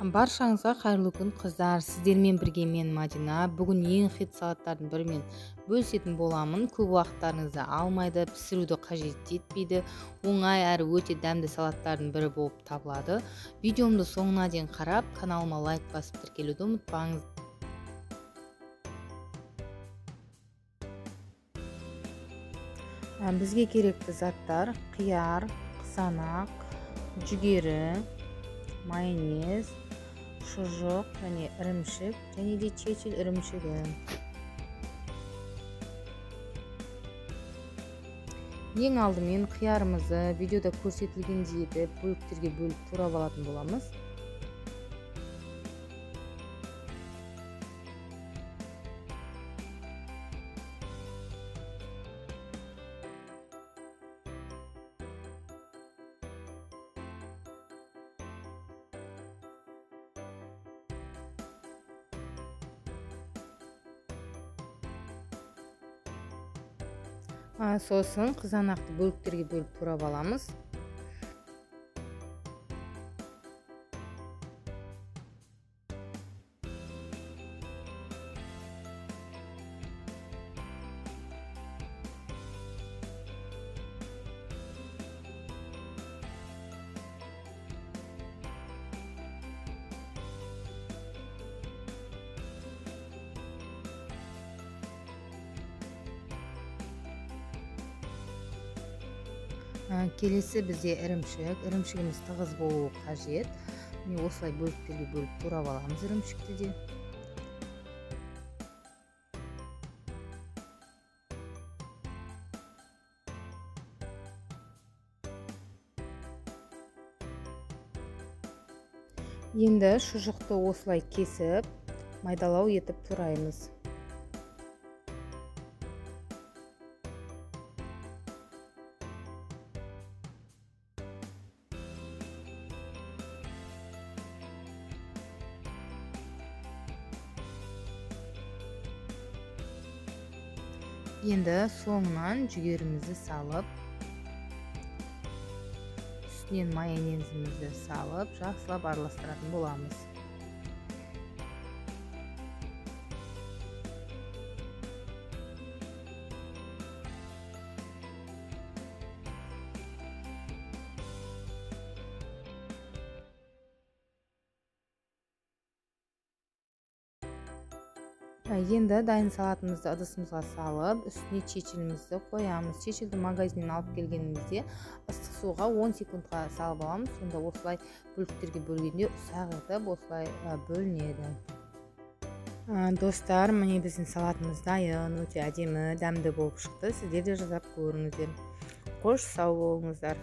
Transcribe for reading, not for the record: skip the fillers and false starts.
Баршаңызға қайырлы күн қыздар. Сіздермен бірге мен Мадина. Бүгін ең хит салаттардың бірімен бөлісетін боламын. Көп уақыттарыңызды алмайды, пісіруді қажет етпейді. Оңай әрі өте дәмді салаттардың бірі болып табылады. Видеомды соңына дейін қарап, каналыма лайк басып тіркелуді ұмытпаңыз. Бізге керекті заттар: қияр, қызанақ, жүгері, майонез, шұжық және ірімшік, және де чечил ірімшігі. Ең алдымен қиярымызды видеода көрсетілгендей етіп бөліктерге бөліп турап алатын боламыз. Сосын қызанақты бөліктерге бөліп турап аламыз. Келесі бізде ірімшігіміз тығыз болуы қажет. Осылай бөліктерге бөліп турап аламыз ірімшікті де. Енді шұжықты осылай кесіп, майдалау етіп тураймыз. Енді соңынан жүгерімізді салып, үстінен майонезімізді салып, жақсылап араластыратын боламыз. Енді дайын салатымызды ыдысымызға салып, үстіне чечилімізді қоямыз. Чечилді магазиннен алып келгенімізде ыстық суға 10 секундқа салып аламыз. Сонда осылай бөліктерге бөлгенде ұсақ етіп осылай бөлінеді. Достар, міне біздің салатымыз дайын, өте әдемі, дәмді болып шықты. Сіздер де жасап көріңіздер. Қош сау болыңыздар.